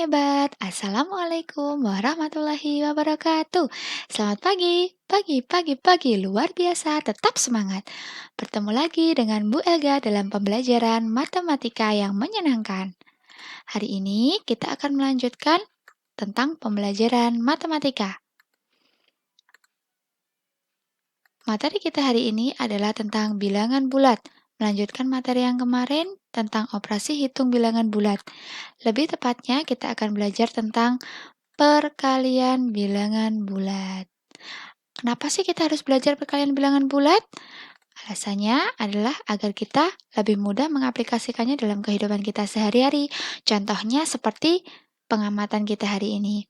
hebat. Assalamualaikum warahmatullahi wabarakatuh. Selamat pagi, pagi luar biasa, tetap semangat. Bertemu lagi dengan Bu Elga dalam pembelajaran matematika yang menyenangkan. Hari ini kita akan melanjutkan tentang pembelajaran matematika. Materi kita hari ini adalah tentang bilangan bulat. Melanjutkan materi yang kemarin tentang operasi hitung bilangan bulat. Lebih tepatnya kita akan belajar tentang perkalian bilangan bulat. Kenapa sih kita harus belajar perkalian bilangan bulat? Alasannya adalah agar kita lebih mudah mengaplikasikannya dalam kehidupan kita sehari-hari. Contohnya seperti pengamatan kita hari ini.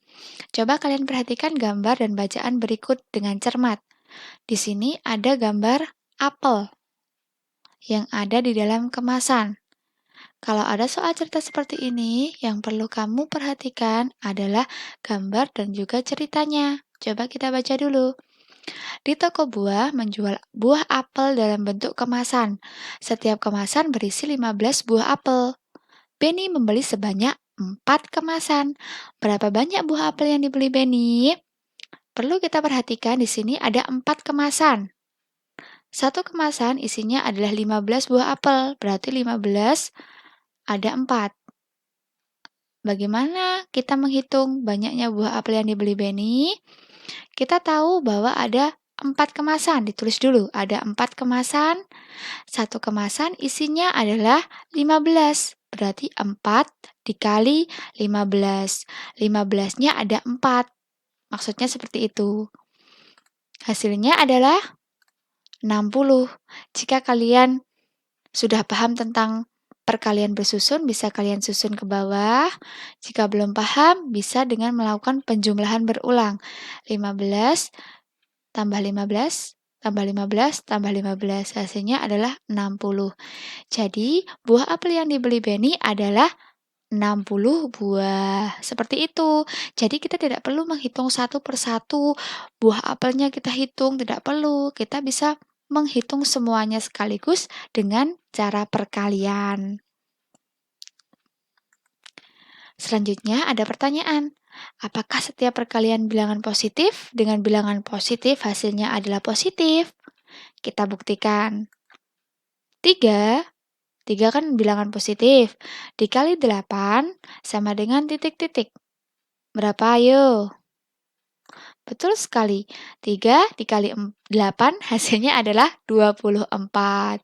Coba kalian perhatikan gambar dan bacaan berikut dengan cermat. Di sini ada gambar apel yang ada di dalam kemasan. Kalau ada soal cerita seperti ini, yang perlu kamu perhatikan adalah gambar dan juga ceritanya. Coba kita baca dulu. Di toko buah menjual buah apel dalam bentuk kemasan. Setiap kemasan berisi 15 buah apel. Benny membeli sebanyak 4 kemasan. Berapa banyak buah apel yang dibeli Benny? Perlu kita perhatikan di sini ada 4 kemasan. Satu kemasan isinya adalah 15 buah apel, berarti 15 ada 4. Bagaimana kita menghitung banyaknya buah apel yang dibeli Benny? Kita tahu bahwa ada 4 kemasan, ditulis dulu. Ada 4 kemasan, satu kemasan isinya adalah 15. Berarti 4 dikali 15. 15-nya ada 4. Maksudnya seperti itu. Hasilnya adalah 60. Jika kalian sudah paham tentang perkalian bersusun, bisa kalian susun ke bawah. Jika belum paham, bisa dengan melakukan penjumlahan berulang. 15 tambah 15 tambah 15 tambah 15. Hasilnya adalah 60. Jadi, buah apel yang dibeli Benny adalah 60 buah. Seperti itu. Jadi kita tidak perlu menghitung satu persatu buah apelnya kita hitung, tidak perlu. Kita bisa menghitung semuanya sekaligus dengan cara perkalian. Selanjutnya ada pertanyaan. Apakah setiap perkalian bilangan positif dengan bilangan positif hasilnya adalah positif? Kita buktikan. 3 kan bilangan positif. Dikali 8 sama dengan titik-titik. Berapa ayo? Betul sekali. 3 dikali 8 hasilnya adalah 24.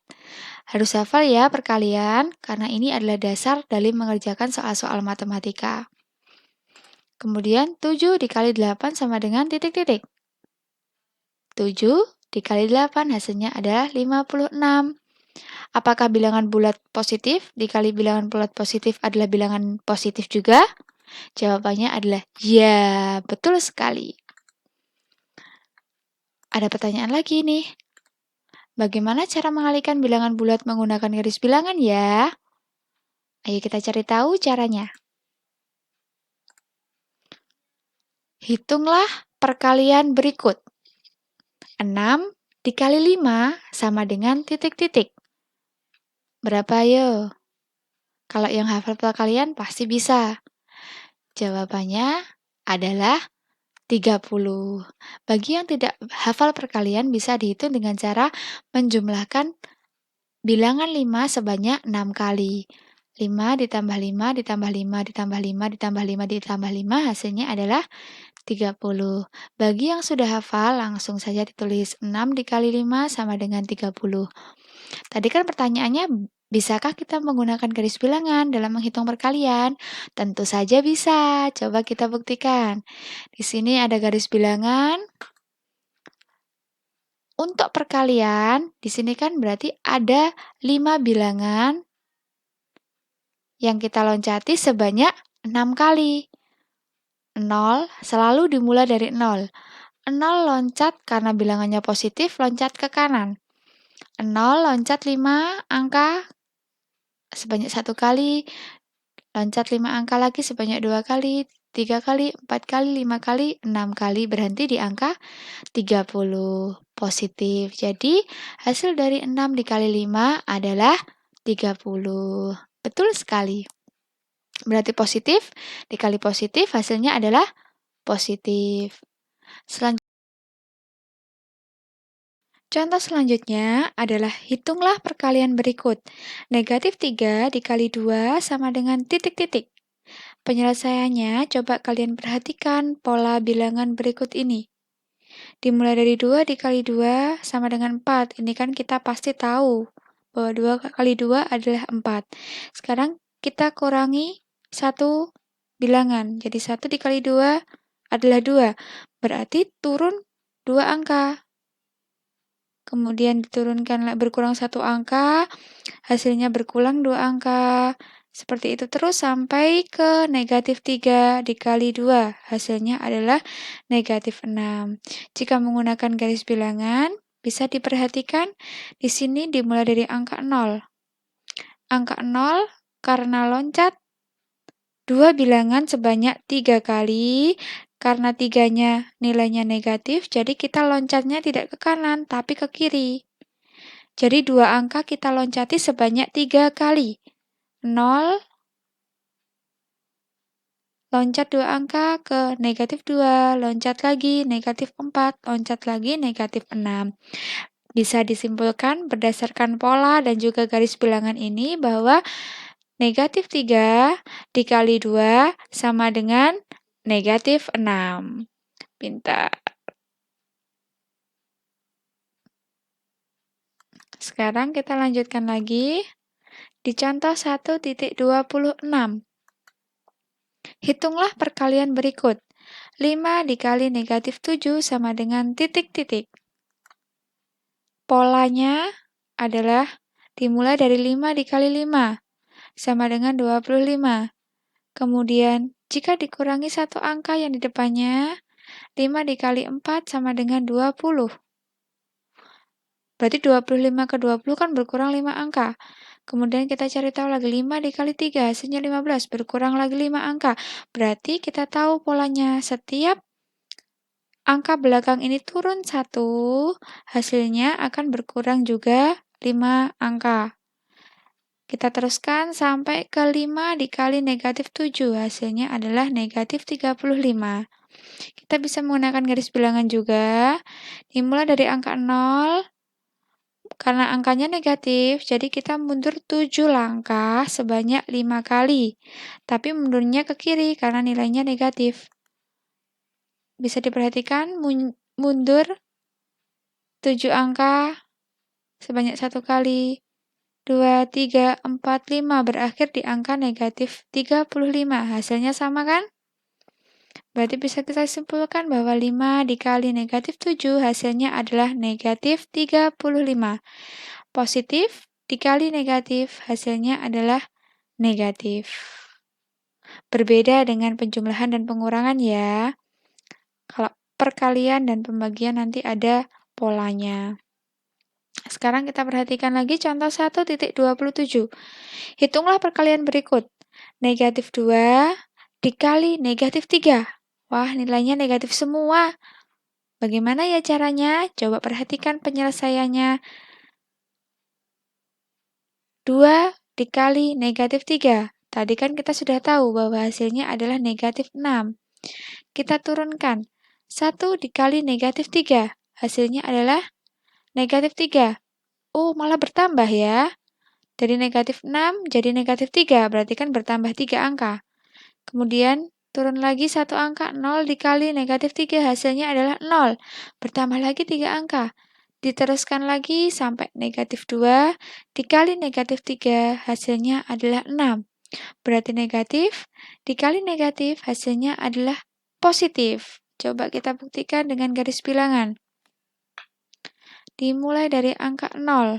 Harus hafal ya perkalian, karena ini adalah dasar dalam mengerjakan soal-soal matematika. Kemudian 7 dikali 8 sama dengan titik-titik. 7 dikali 8 hasilnya adalah 56. Apakah bilangan bulat positif dikali bilangan bulat positif adalah bilangan positif juga? Jawabannya adalah ya, betul sekali. Ada pertanyaan lagi nih. Bagaimana cara mengalihkan bilangan bulat menggunakan garis bilangan ya? Ayo kita cari tahu caranya. Hitunglah perkalian berikut. 6 dikali 5 sama dengan titik-titik. Berapa ayo? Kalau yang hafal perkalian pasti bisa. Jawabannya adalah 30. Bagi yang tidak hafal perkalian bisa dihitung dengan cara menjumlahkan bilangan 5 sebanyak 6 kali. 5 ditambah 5 ditambah 5 ditambah 5 ditambah 5 ditambah 5 hasilnya adalah 30. Bagi yang sudah hafal langsung saja ditulis 6 dikali 5 sama dengan 30. Tadi kan pertanyaannya, bisakah kita menggunakan garis bilangan dalam menghitung perkalian? Tentu saja bisa. Coba kita buktikan. Di sini ada garis bilangan. Untuk perkalian, di sini kan berarti ada 5 bilangan yang kita loncati sebanyak 6 kali. 0 selalu dimulai dari 0. 0 loncat karena bilangannya positif, loncat ke kanan. 0 loncat 5 angka sebanyak 1 kali, loncat 5 angka lagi sebanyak 2 kali, 3 kali, 4 kali, 5 kali, 6 kali, berhenti di angka 30 positif. Jadi, hasil dari 6 dikali 5 adalah 30. Betul sekali. Berarti positif dikali positif hasilnya adalah positif. Contoh selanjutnya adalah hitunglah perkalian berikut. Negatif 3 dikali 2 sama dengan titik-titik. Penyelesaiannya coba kalian perhatikan pola bilangan berikut ini. Dimulai dari 2 dikali 2 sama dengan 4. Ini kan kita pasti tahu bahwa 2 kali 2 adalah 4. Sekarang kita kurangi satu bilangan. Jadi 1 dikali 2 adalah 2. Berarti turun 2 angka. Kemudian diturunkan berkurang satu angka, hasilnya berkurang 2 angka. Seperti itu terus sampai ke negatif 3 dikali 2. Hasilnya adalah negatif 6. Jika menggunakan garis bilangan, bisa diperhatikan di sini dimulai dari angka 0. Angka 0 karena loncat 2 bilangan sebanyak 3 kali. Karena 3-nya nilainya negatif, jadi kita loncatnya tidak ke kanan, tapi ke kiri. Jadi 2 angka kita loncati sebanyak 3 kali. 0, loncat 2 angka ke negatif 2, loncat lagi negatif 4, loncat lagi negatif 6. Bisa disimpulkan berdasarkan pola dan juga garis bilangan ini bahwa negatif 3 dikali 2 sama dengan negatif 6. Pintar. Sekarang kita lanjutkan lagi di contoh 1.26. Hitunglah perkalian berikut. 5 dikali negatif 7 sama dengan titik-titik. Polanya adalah dimulai dari 5 dikali 5 sama dengan 25. Kemudian, jika dikurangi satu angka yang di depannya, 5 dikali 4 sama dengan 20. Berarti 25 ke 20 kan berkurang 5 angka. Kemudian kita cari tahu lagi 5 dikali 3, hasilnya 15, berkurang lagi 5 angka. Berarti kita tahu polanya, setiap angka belakang ini turun 1, hasilnya akan berkurang juga 5 angka. Kita teruskan sampai ke 5 dikali negatif 7, hasilnya adalah negatif 35. Kita bisa menggunakan garis bilangan juga, dimulai dari angka 0, karena angkanya negatif, jadi kita mundur 7 langkah sebanyak 5 kali. Tapi mundurnya ke kiri karena nilainya negatif. Bisa diperhatikan mundur 7 angka sebanyak 1 kali. 2, 3, 4, 5 berakhir di angka negatif 35. Hasilnya sama kan? Berarti bisa kita simpulkan bahwa 5 dikali negatif 7 hasilnya adalah negatif 35. Positif dikali negatif hasilnya adalah negatif. Berbeda dengan penjumlahan dan pengurangan ya. Kalau perkalian dan pembagian nanti ada polanya. Sekarang kita perhatikan lagi contoh 1.27. Hitunglah perkalian berikut. Negatif 2 dikali negatif 3. Wah, nilainya negatif semua. Bagaimana ya caranya? Coba perhatikan penyelesaiannya. 2 dikali negatif 3. Tadi kan kita sudah tahu bahwa hasilnya adalah negatif 6. Kita turunkan. 1 dikali negatif 3. Hasilnya adalah negatif 3. Oh, malah bertambah ya. Dari negatif 6 jadi negatif 3, berarti kan bertambah 3 angka. Kemudian turun lagi satu angka, 0 dikali negatif 3, hasilnya adalah 0. Bertambah lagi 3 angka. Diteruskan lagi sampai negatif 2 dikali negatif 3, hasilnya adalah 6. Berarti negatif dikali negatif, hasilnya adalah positif. Coba kita buktikan dengan garis bilangan. Dimulai dari angka 0.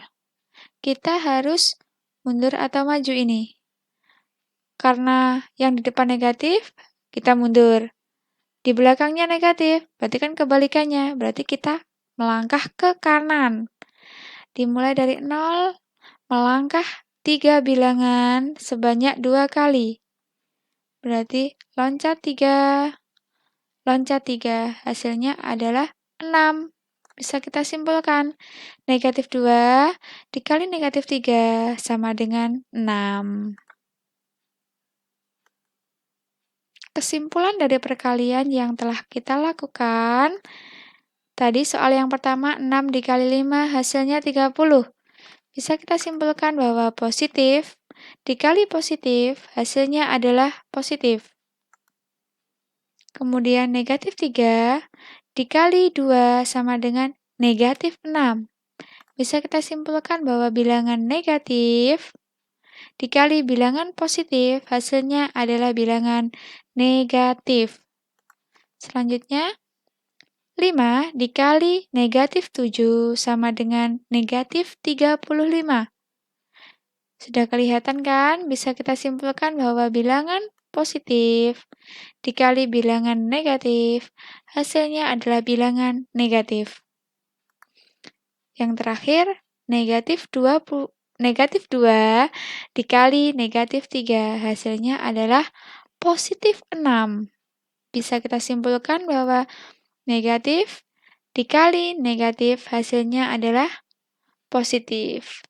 Kita harus mundur atau maju ini. Karena yang di depan negatif, kita mundur. Di belakangnya negatif, berarti kan kebalikannya. Berarti kita melangkah ke kanan. Dimulai dari 0, melangkah 3 bilangan sebanyak 2 kali. Berarti loncat 3, hasilnya adalah 6. Bisa kita simpulkan, negatif 2 dikali negatif 3 sama dengan 6. Kesimpulan dari perkalian yang telah kita lakukan, tadi soal yang pertama 6 dikali 5 hasilnya 30. Bisa kita simpulkan bahwa positif dikali positif hasilnya adalah positif. Kemudian negatif 3 dikali 2 sama dengan negatif 6. Bisa kita simpulkan bahwa bilangan negatif dikali bilangan positif hasilnya adalah bilangan negatif. Selanjutnya, 5 dikali negatif 7 sama dengan negatif 35. Sudah kelihatan kan? Bisa kita simpulkan bahwa bilangan positif dikali bilangan negatif, hasilnya adalah bilangan negatif. Yang terakhir, negatif 2 dikali negatif 3, hasilnya adalah positif 6. Bisa kita simpulkan bahwa negatif dikali negatif hasilnya adalah positif.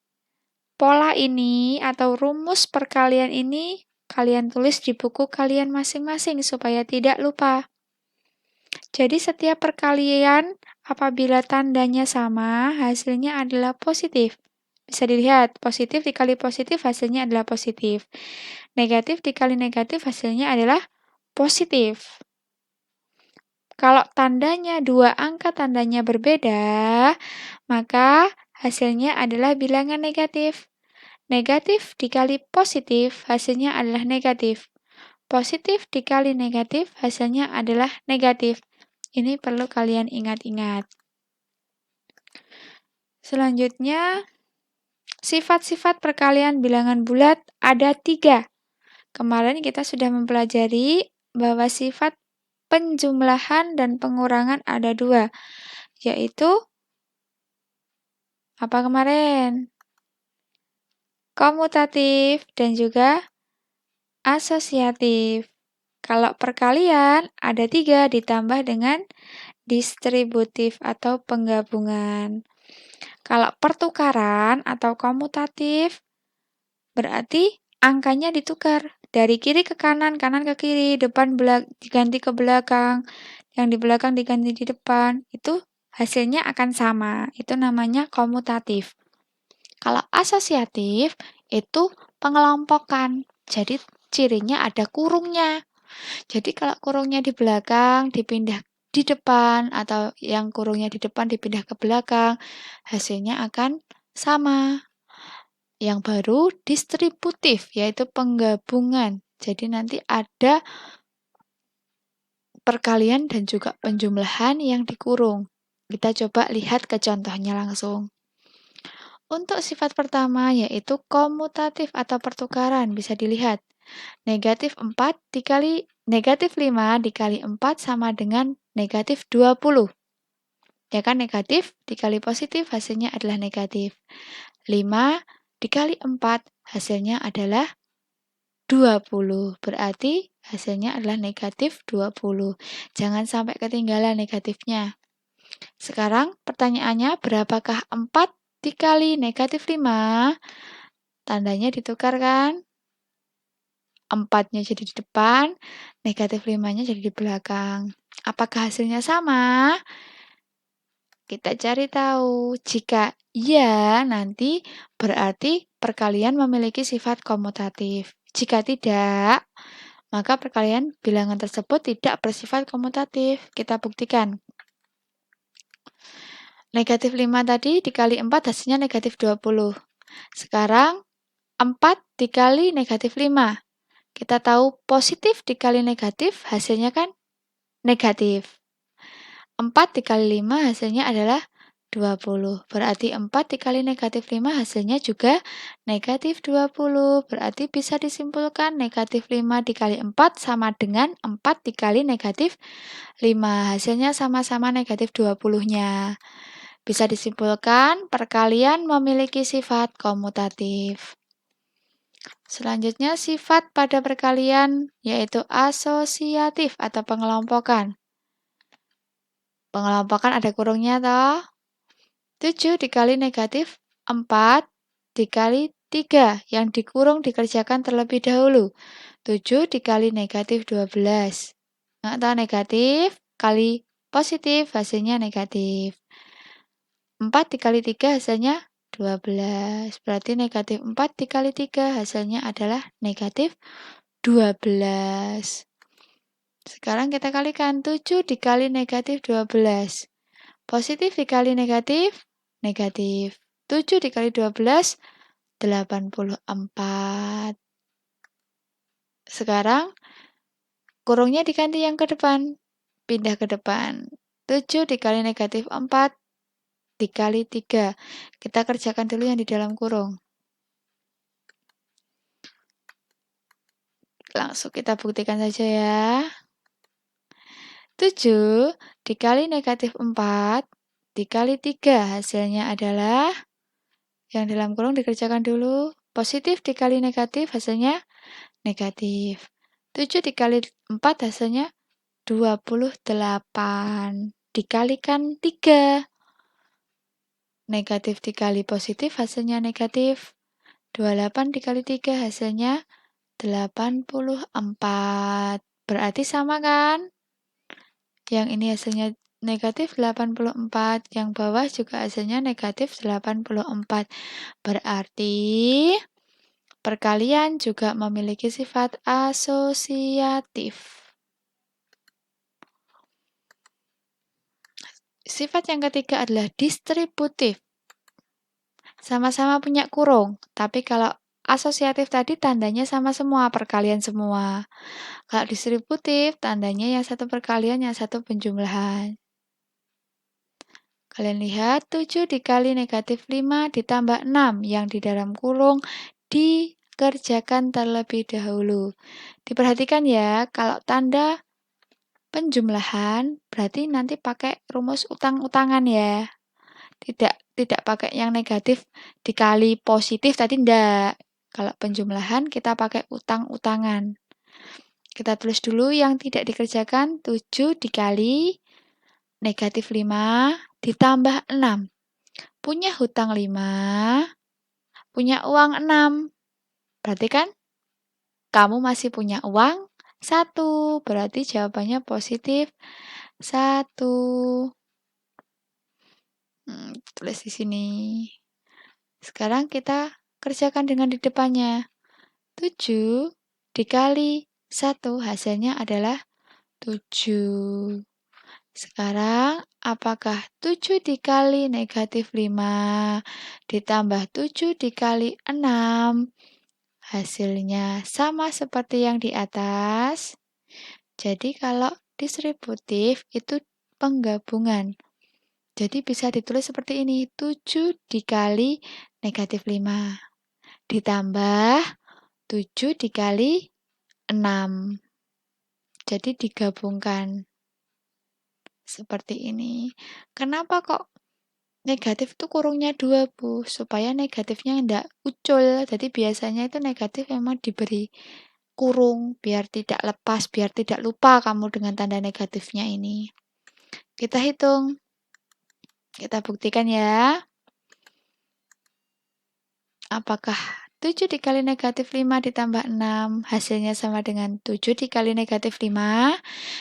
Pola ini atau rumus perkalian ini kalian tulis di buku kalian masing-masing supaya tidak lupa. Jadi setiap perkalian apabila tandanya sama, hasilnya adalah positif. Bisa dilihat, positif dikali positif hasilnya adalah positif. Negatif dikali negatif hasilnya adalah positif. Kalau tandanya dua angka tandanya berbeda, maka hasilnya adalah bilangan negatif. Negatif dikali positif hasilnya adalah negatif. Positif dikali negatif hasilnya adalah negatif. Ini perlu kalian ingat-ingat. Selanjutnya, sifat-sifat perkalian bilangan bulat ada 3. Kemarin kita sudah mempelajari bahwa sifat penjumlahan dan pengurangan ada 2, yaitu apa kemarin? Komutatif dan juga asosiatif. Kalau perkalian ada 3 ditambah dengan distributif atau penggabungan. Kalau pertukaran atau komutatif, berarti angkanya ditukar. Dari kiri ke kanan, kanan ke kiri, depan diganti ke belakang, yang di belakang diganti di depan. Itu hasilnya akan sama. Itu namanya komutatif. Kalau asosiatif, itu pengelompokan. Jadi cirinya ada kurungnya. Jadi kalau kurungnya di belakang dipindah di depan atau yang kurungnya di depan dipindah ke belakang, hasilnya akan sama. Yang baru distributif, yaitu penggabungan. Jadi nanti ada perkalian dan juga penjumlahan yang dikurung. Kita coba lihat ke contohnya langsung. Untuk sifat pertama yaitu komutatif atau pertukaran, bisa dilihat. Negatif 4 dikali negatif 5 dikali 4 sama dengan negatif 20. Ya kan, negatif dikali positif hasilnya adalah negatif. 5 dikali 4 hasilnya adalah 20. Berarti hasilnya adalah negatif 20. Jangan sampai ketinggalan negatifnya. Sekarang pertanyaannya, berapakah 4 dikali negatif 5? Tandanya ditukar kan? 4-nya jadi di depan, negatif 5-nya jadi di belakang. Apakah hasilnya sama? Kita cari tahu. Jika iya, nanti berarti perkalian memiliki sifat komutatif. Jika tidak, maka perkalian bilangan tersebut tidak bersifat komutatif. Kita buktikan. Negatif 5 tadi dikali 4 hasilnya negatif 20. Sekarang 4 dikali negatif 5. Kita tahu positif dikali negatif hasilnya kan negatif. 4 dikali 5 hasilnya adalah 20. Berarti 4 dikali negatif 5 hasilnya juga negatif 20. Berarti bisa disimpulkan negatif 5 dikali 4 sama dengan 4 dikali negatif 5. Hasilnya sama-sama negatif 20-nya. Bisa disimpulkan perkalian memiliki sifat komutatif. Selanjutnya sifat pada perkalian yaitu asosiatif atau pengelompokan. Pengelompokan ada kurungnya toh. 7 dikali negatif 4 dikali 3 yang dikurung dikerjakan terlebih dahulu. 7 dikali negatif 12. Nggak negatif kali positif hasilnya negatif. 4 dikali 3 hasilnya 12. Berarti negatif 4 dikali 3 hasilnya adalah negatif 12. Sekarang kita kalikan 7 dikali negatif 12. Positif dikali negatif, negatif. 7 dikali 12, 84. Sekarang kurungnya diganti yang ke depan. Pindah ke depan. 7 dikali negatif 4 dikali 3. Kita kerjakan dulu yang di dalam kurung. Langsung kita buktikan saja ya. 7 dikali negatif 4 dikali 3 hasilnya adalah, yang dalam kurung dikerjakan dulu, positif dikali negatif hasilnya negatif. 7 dikali 4 hasilnya 28. Dikalikan 3. Negatif dikali positif hasilnya negatif. 28 dikali 3 hasilnya 84. Berarti sama kan? Yang ini hasilnya negatif 84. Yang bawah juga hasilnya negatif 84. Berarti perkalian juga memiliki sifat asosiatif. Sifat yang ketiga adalah distributif. Sama-sama punya kurung, tapi kalau asosiatif tadi tandanya sama semua, perkalian semua. Kalau distributif, tandanya yang satu perkalian, yang satu penjumlahan. Kalian lihat, 7 dikali negatif 5 ditambah 6 yang di dalam kurung dikerjakan terlebih dahulu. Diperhatikan ya, kalau tanda penjumlahan berarti nanti pakai rumus utang-utangan ya. Tidak pakai yang negatif dikali positif tadi enggak. Kalau penjumlahan kita pakai utang-utangan. Kita tulis dulu yang tidak dikerjakan, 7 dikali negatif 5 ditambah 6. Punya hutang 5, punya uang 6. Berarti kan kamu masih punya uang 1. Berarti jawabannya positif 1. Tulis di sini. Sekarang kita kerjakan dengan di depannya. 7 dikali 1 hasilnya adalah 7. Sekarang, apakah 7 dikali negatif 5 ditambah 7 dikali 6 hasilnya sama seperti yang di atas? Jadi kalau distributif itu penggabungan. Jadi bisa ditulis seperti ini, 7 dikali negatif 5 ditambah 7 dikali 6. Jadi digabungkan. Seperti ini. Kenapa kok negatif itu kurungnya 2, Bu? Supaya negatifnya enggak ucul. Jadi biasanya itu negatif memang diberi kurung biar tidak lepas, biar tidak lupa kamu dengan tanda negatifnya ini. Kita hitung. Kita buktikan ya. Apakah 7 dikali negatif 5 ditambah 6 hasilnya sama dengan 7 dikali negatif 5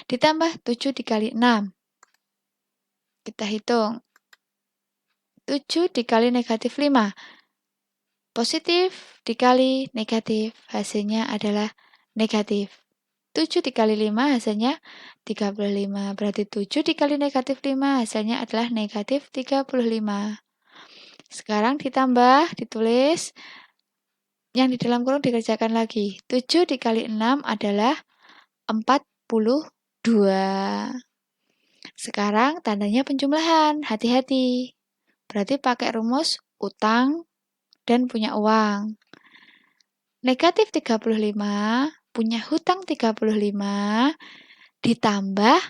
ditambah 7 dikali 6. Kita hitung. 7 dikali negatif 5. Positif dikali negatif, hasilnya adalah negatif. 7 dikali 5 hasilnya 35. Berarti 7 dikali negatif 5 hasilnya adalah negatif 35. Sekarang ditambah, ditulis. Yang di dalam kurung dikerjakan lagi. 7 dikali 6 adalah 42. Sekarang tandanya penjumlahan, hati-hati. Berarti pakai rumus utang dan punya uang. Negatif 35, punya hutang 35, ditambah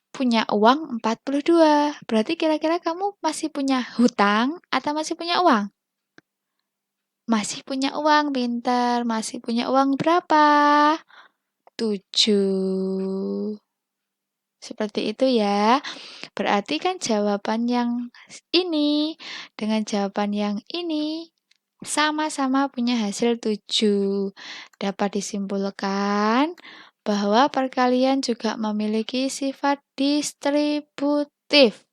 punya uang 42. Berarti kira-kira kamu masih punya hutang atau masih punya uang? Masih punya uang, pintar. Masih punya uang berapa? 7. Seperti itu ya. Berarti kan jawaban yang ini dengan jawaban yang ini sama-sama punya hasil 7. Dapat disimpulkan bahwa perkalian juga memiliki sifat distributif.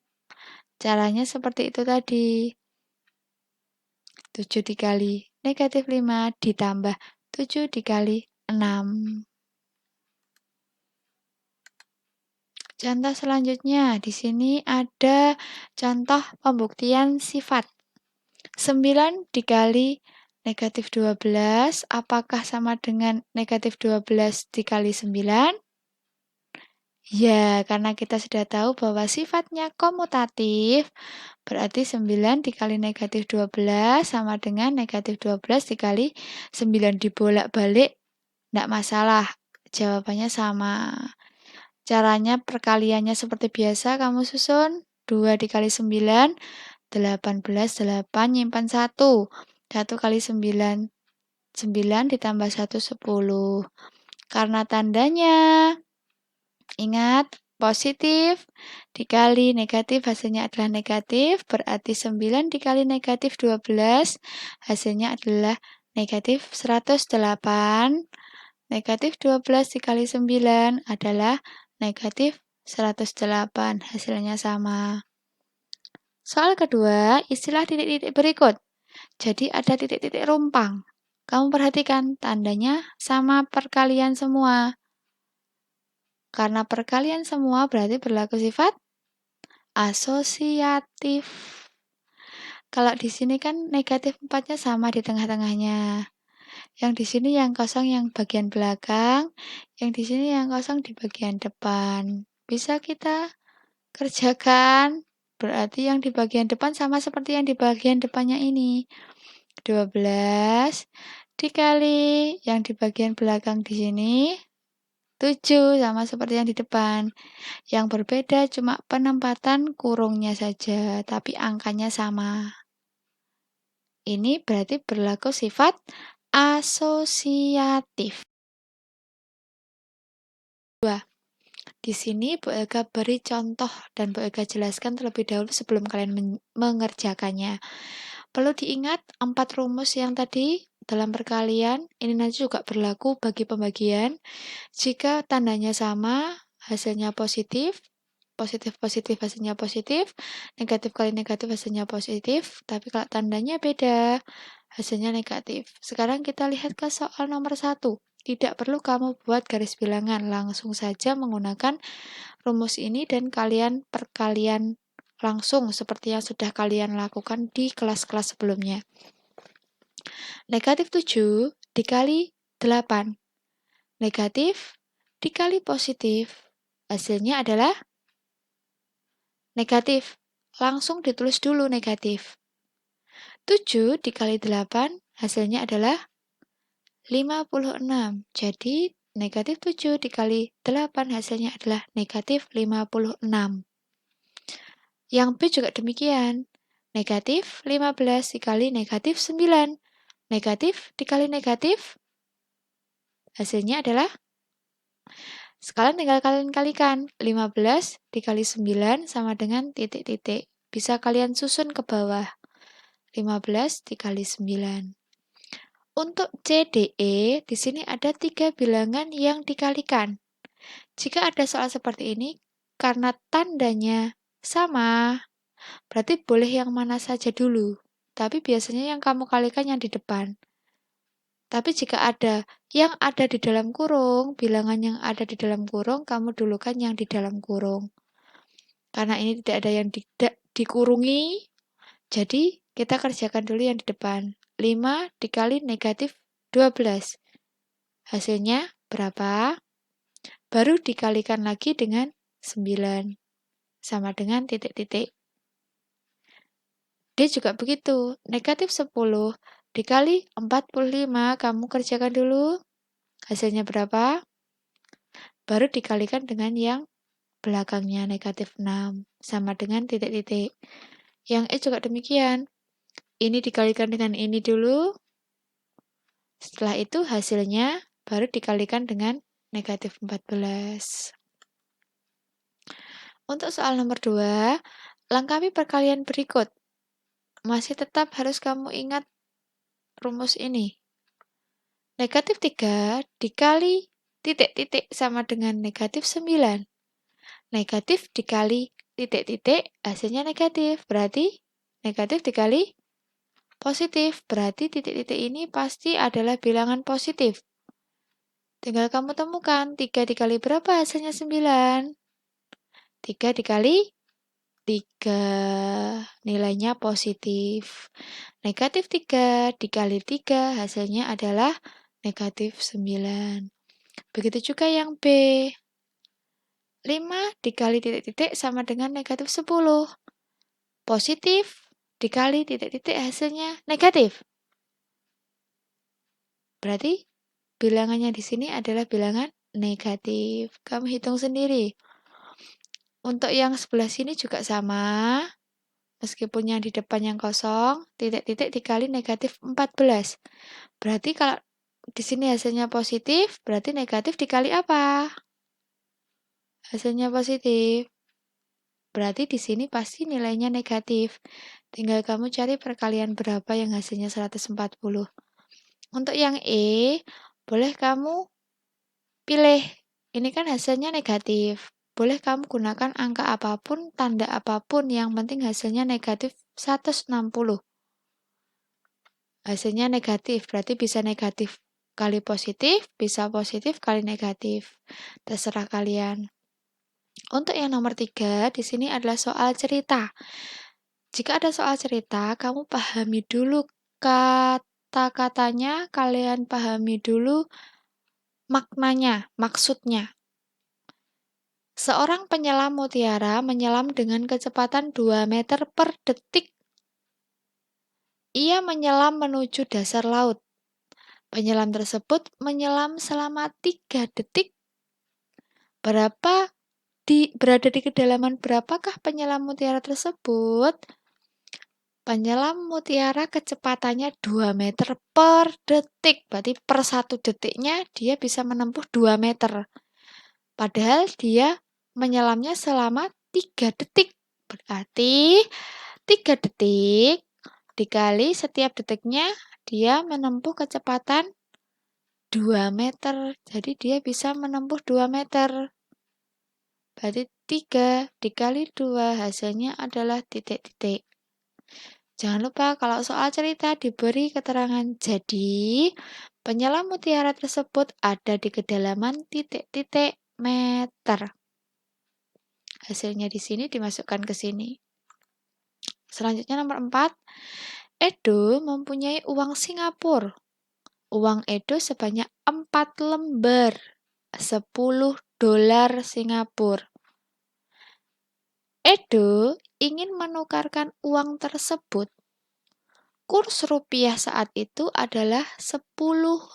Caranya seperti itu tadi. 7 dikali negatif 5 ditambah 7 dikali 6. Contoh selanjutnya, di sini ada contoh pembuktian sifat. 9 dikali negatif 12, apakah sama dengan negatif 12 dikali 9? Ya, karena kita sudah tahu bahwa sifatnya komutatif, berarti 9 dikali negatif 12 sama dengan negatif 12 dikali 9 dibolak-balik, tidak masalah. Jawabannya sama. Caranya perkaliannya seperti biasa, kamu susun 2 dikali 9, 18, 8, nyimpan 1. 1 kali 9, 9 ditambah 1, 10. Karena tandanya, ingat, positif dikali negatif hasilnya adalah negatif, berarti 9 dikali negatif 12 hasilnya adalah negatif 108. Negatif 12 dikali 9 adalah negatif 108. Hasilnya sama. Soal kedua, istilah titik-titik berikut. Jadi ada titik-titik rumpang. Kamu perhatikan, tandanya sama perkalian semua. Karena perkalian semua berarti berlaku sifat asosiatif. Kalau di sini kan negatif 4-nya sama di tengah-tengahnya. Yang di sini yang kosong yang bagian belakang, yang di sini yang kosong di bagian depan. Bisa kita kerjakan. Berarti yang di bagian depan sama seperti yang di bagian depannya ini. 12 dikali yang di bagian belakang di sini 7 sama seperti yang di depan. Yang berbeda cuma penempatan kurungnya saja, tapi angkanya sama. Ini berarti berlaku sifat asosiatif. Di sini Bu Elga beri contoh dan Bu Elga jelaskan terlebih dahulu sebelum kalian mengerjakannya. Perlu diingat 4 rumus yang tadi dalam perkalian ini nanti juga berlaku bagi pembagian. Jika tandanya sama, hasilnya positif, positif-positif hasilnya positif, negatif kali negatif hasilnya positif, tapi kalau tandanya beda, hasilnya negatif. Sekarang kita lihat ke soal nomor 1. Tidak perlu kamu buat garis bilangan, langsung saja menggunakan rumus ini dan kalian perkalian langsung seperti yang sudah kalian lakukan di kelas-kelas sebelumnya. Negatif 7 dikali 8. Negatif dikali positif. Hasilnya adalah negatif. Langsung ditulis dulu negatif. 7 dikali 8 hasilnya adalah 56. Jadi negatif 7 dikali 8 hasilnya adalah negatif 56. Yang B juga demikian. Negatif 15 dikali negatif 9. Negatif dikali negatif hasilnya adalah, sekarang tinggal kalian kalikan. 15 dikali 9 sama dengan titik-titik. Bisa kalian susun ke bawah. 15 dikali 9. Untuk CDE, di sini ada 3 bilangan yang dikalikan. Jika ada soal seperti ini, karena tandanya sama, berarti boleh yang mana saja dulu. Tapi biasanya yang kamu kalikan yang di depan. Tapi jika ada yang ada di dalam kurung, bilangan yang ada di dalam kurung, kamu dulukan yang di dalam kurung. Karena ini tidak ada yang dikurungi, jadi kita kerjakan dulu yang di depan. 5 dikali negatif 12. Hasilnya berapa? Baru dikalikan lagi dengan 9. Sama dengan titik-titik. D juga begitu. Negatif 10 dikali 45. Kamu kerjakan dulu. Hasilnya berapa? Baru dikalikan dengan yang belakangnya negatif 6. Sama dengan titik-titik. Yang E juga demikian. Ini dikalikan dengan ini dulu. Setelah itu hasilnya baru dikalikan dengan negatif 14. Untuk soal nomor 2, lengkapi perkalian berikut. Masih tetap harus kamu ingat rumus ini. Negatif 3 dikali titik-titik sama dengan negatif 9. Negatif dikali titik-titik hasilnya negatif. Berarti negatif dikali positif. Berarti titik-titik ini pasti adalah bilangan positif. Tinggal kamu temukan 3 dikali berapa hasilnya 9. 3 dikali 3. Nilainya positif. Negatif 3 dikali 3 hasilnya adalah negatif 9. Begitu juga yang B. 5 dikali titik-titik sama dengan negatif 10. Positif dikali titik-titik hasilnya negatif. Berarti bilangannya di sini adalah bilangan negatif. Kamu hitung sendiri. Untuk yang sebelah sini juga sama. Meskipun yang di depan yang kosong, titik-titik dikali negatif 14. Berarti kalau di sini hasilnya positif, berarti negatif dikali apa? Hasilnya positif. Berarti di sini pasti nilainya negatif. Tinggal kamu cari perkalian berapa yang hasilnya 140. Untuk yang E, boleh kamu pilih. Ini kan hasilnya negatif. Boleh kamu gunakan angka apapun, tanda apapun, yang penting hasilnya negatif 160. Hasilnya negatif, berarti bisa negatif kali positif, bisa positif kali negatif. Terserah kalian. Untuk yang nomor 3, di sini adalah soal cerita. Jika ada soal cerita, kamu pahami dulu kata-katanya, kalian pahami dulu maknanya, maksudnya. Seorang penyelam mutiara menyelam dengan kecepatan 2 meter per detik. Ia menyelam menuju dasar laut. Penyelam tersebut menyelam selama 3 detik. Berada di kedalaman berapakah penyelam mutiara tersebut? Penyelam mutiara kecepatannya 2 meter per detik. Berarti per 1 detiknya dia bisa menempuh 2 meter. Padahal dia menyelamnya selama 3 detik. Berarti 3 detik dikali setiap detiknya dia menempuh kecepatan 2 meter. Jadi dia bisa menempuh 2 meter. Berarti 3 dikali 2 hasilnya adalah titik-titik. Jangan lupa kalau soal cerita diberi keterangan jadi penyelam mutiara tersebut ada di kedalaman titik-titik meter. Hasilnya di sini dimasukkan ke sini. Selanjutnya nomor 4. Edo mempunyai uang Singapura. Uang Edo sebanyak 4 lembar. 10 dolar Singapura. Edo ingin menukarkan uang tersebut. Kurs rupiah saat itu adalah 10.000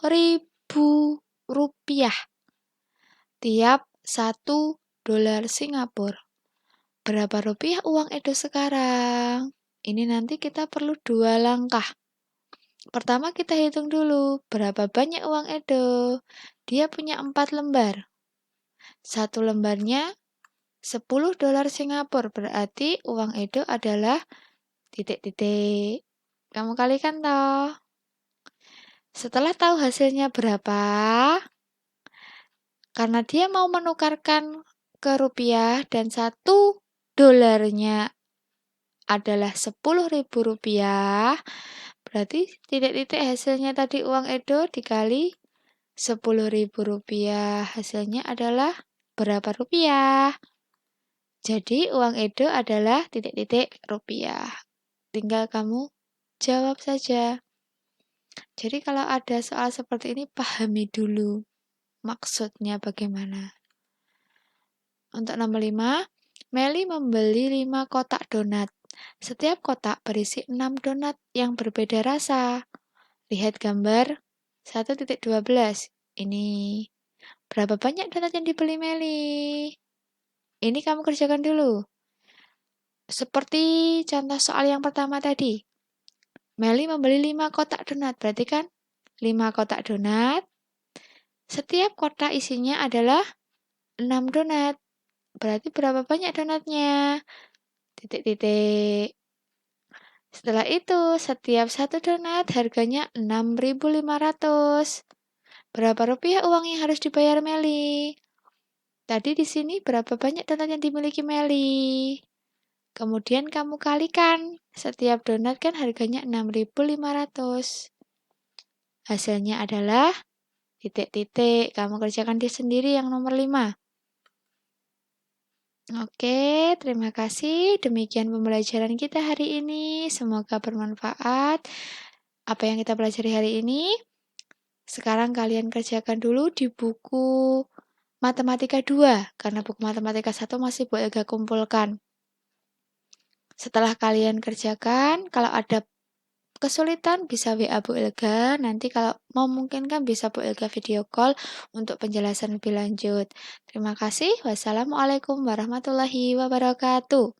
rupiah. Tiap 1 dolar Singapura. Berapa rupiah uang Edo sekarang? Ini nanti kita perlu 2 langkah. Pertama kita hitung dulu, berapa banyak uang Edo? Dia punya 4 lembar. 1 lembarnya 10 dolar Singapura, berarti uang Edo adalah titik-titik. Kamu kalikan toh. Setelah tahu hasilnya berapa, karena dia mau menukarkan ke rupiah dan 1 dolarnya adalah 10.000 rupiah, berarti titik-titik hasilnya tadi uang Edo dikali 10.000 rupiah, hasilnya adalah berapa rupiah? Jadi uang Edo adalah titik-titik rupiah. Tinggal kamu jawab saja. Jadi kalau ada soal seperti ini, pahami dulu maksudnya bagaimana. Untuk nomor 5, Meli membeli 5 kotak donat. Setiap kotak berisi 6 donat yang berbeda rasa. Lihat gambar 1.12. Ini berapa banyak donat yang dibeli Meli? Ini kamu kerjakan dulu. Seperti contoh soal yang pertama tadi. Meli membeli 5 kotak donat. Berarti kan 5 kotak donat. Setiap kotak isinya adalah 6 donat. Berarti berapa banyak donatnya? Titik-titik. Setelah itu, setiap satu donat harganya 6.500. Berapa rupiah uang yang harus dibayar Meli? Tadi di sini berapa banyak donat yang dimiliki Meli? Kemudian kamu kalikan. Setiap donat kan harganya 6.500. Hasilnya adalah titik-titik. Kamu kerjakan di sendiri yang nomor 5. Oke, terima kasih. Demikian pembelajaran kita hari ini. Semoga bermanfaat. Apa yang kita pelajari hari ini? Sekarang kalian kerjakan dulu di buku Matematika 2, karena buku Matematika 1 masih Bu Elga kumpulkan. Setelah kalian kerjakan, kalau ada kesulitan bisa WA Bu Elga, nanti kalau memungkinkan bisa Bu Elga video call untuk penjelasan lebih lanjut. Terima kasih. Wassalamualaikum warahmatullahi wabarakatuh.